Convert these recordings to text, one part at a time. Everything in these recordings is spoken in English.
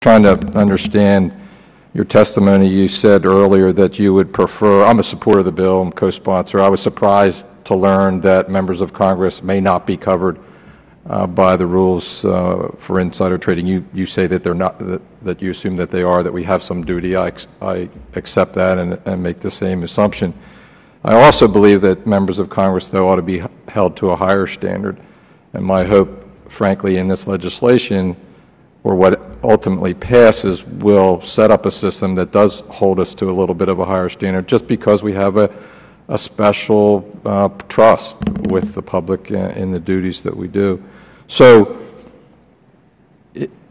Trying to understand your testimony. You said earlier that you would prefer, I'm a supporter of the bill, I'm co-sponsor. I was surprised to learn that members of Congress may not be covered by the rules for insider trading. You say that they're not, that you assume that they are, that we have some duty. I accept that and make the same assumption. I also believe that members of Congress, though, ought to be held to a higher standard. And my hope, frankly, in this legislation, or what ultimately passes, will set up a system that does hold us to a little bit of a higher standard, just because we have a special trust with the public in the duties that we do. So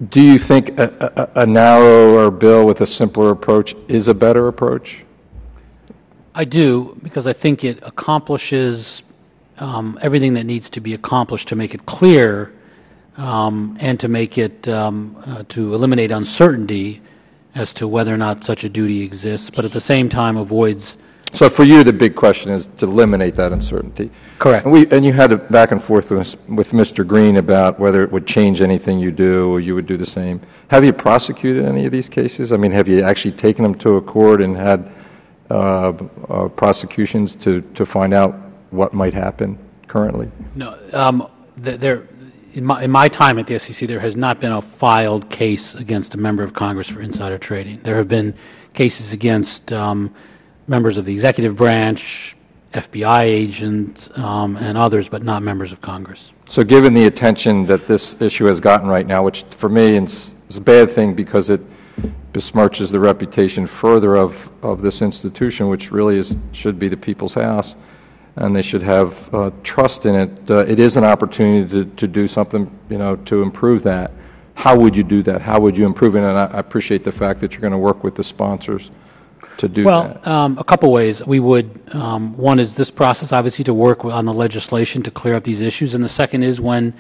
do you think a narrower bill with a simpler approach is a better approach? I do, because I think it accomplishes everything that needs to be accomplished to make it clear and to make it, to eliminate uncertainty as to whether or not such a duty exists, but at the same time avoids. So for you, the big question is to eliminate that uncertainty. Correct. And you had a back and forth with Mr. Green about whether it would change anything you do or you would do the same. Have you prosecuted any of these cases? I mean, have you actually taken them to a court and had prosecutions to find out what might happen currently? No. In my time at the SEC, there has not been a filed case against a member of Congress for insider trading. There have been cases against members of the executive branch, FBI agents, and others, but not members of Congress. So given the attention that this issue has gotten right now, which for me is a bad thing because it besmirches the reputation further of this institution, which really should be the people's house, and they should have trust in it. It is an opportunity to do something, to improve that. How would you do that? How would you improve it? And I appreciate the fact that you're going to work with the sponsors to do that. Well, a couple ways. We would, one is this process, obviously, to work on the legislation to clear up these issues, and the second is when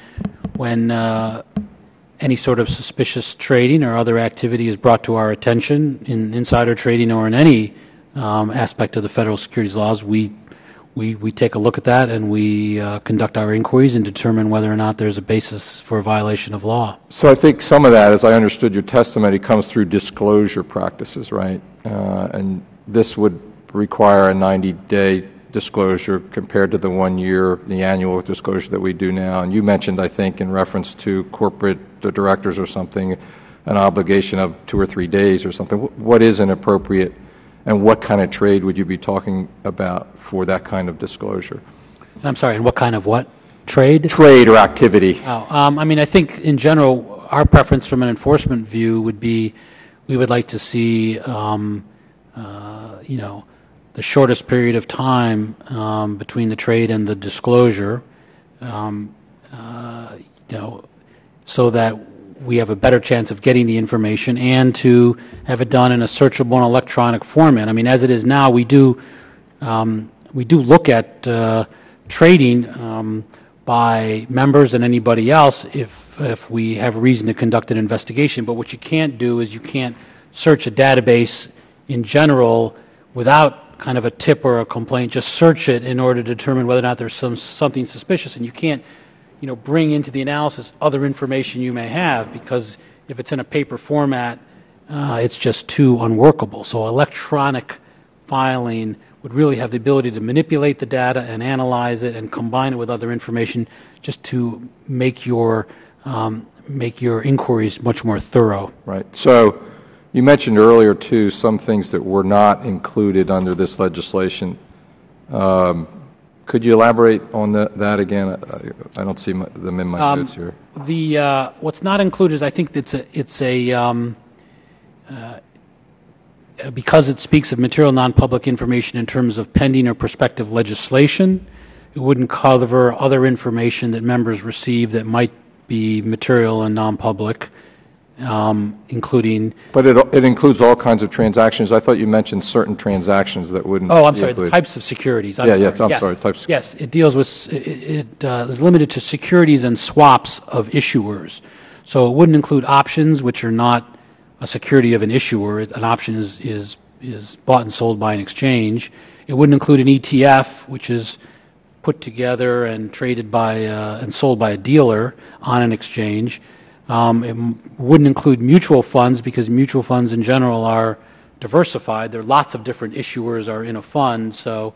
any sort of suspicious trading or other activity is brought to our attention in insider trading or in any aspect of the federal securities laws, we take a look at that and we conduct our inquiries and determine whether or not there's a basis for a violation of law. So I think some of that, as I understood your testimony, comes through disclosure practices, right? And this would require a 90-day disclosure compared to the 1 year, the annual disclosure that we do now. And you mentioned, I think, in reference to corporate directors or something, an obligation of 2 or 3 days or something. What is inappropriate? And what kind of trade would you be talking about for that kind of disclosure? I'm sorry, and what kind of what? Trade? Trade or activity. Oh, I mean, I think in general, our preference from an enforcement view would be we would like to see, the shortest period of time between the trade and the disclosure, so that we have a better chance of getting the information and to have it done in a searchable and electronic format. I mean, as it is now, we do look at trading by members and anybody else if we have a reason to conduct an investigation. But what you can't do is you can't search a database in general without kind of a tip or a complaint. Just search it in order to determine whether or not there's something suspicious, and you can't bring into the analysis other information you may have, because if it's in a paper format, it's just too unworkable. So electronic filing would really have the ability to manipulate the data and analyze it and combine it with other information just to make your inquiries much more thorough. Right. So you mentioned earlier, too, some things that were not included under this legislation. Could you elaborate on that again? I don't see them in my notes here. What's not included is, I think because it speaks of material non-public information in terms of pending or prospective legislation, it wouldn't cover other information that members receive that might be material and non-public, including. But it includes all kinds of transactions. I thought you mentioned certain transactions that wouldn't. Oh, I'm sorry. The types of securities. I'm sorry. Types. Yes, it deals with. It is limited to securities and swaps of issuers. So it wouldn't include options, which are not a security of an issuer. An option is bought and sold by an exchange. It wouldn't include an ETF, which is put together and traded by and sold by a dealer on an exchange. wouldn't include mutual funds because mutual funds in general are diversified. There are lots of different issuers are in a fund, so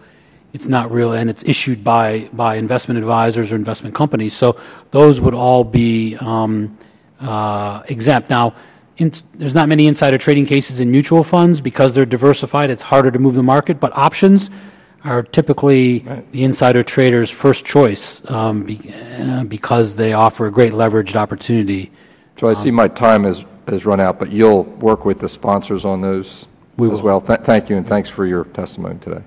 it's not real, and it's issued by investment advisors or investment companies. So those would all be exempt. Now, there's not many insider trading cases in mutual funds because they're diversified. It's harder to move the market, but options are typically the insider trader's first choice because they offer a great leveraged opportunity. So I see my time has run out, but you'll work with the sponsors on those as well. Thank you, and thanks for your testimony today.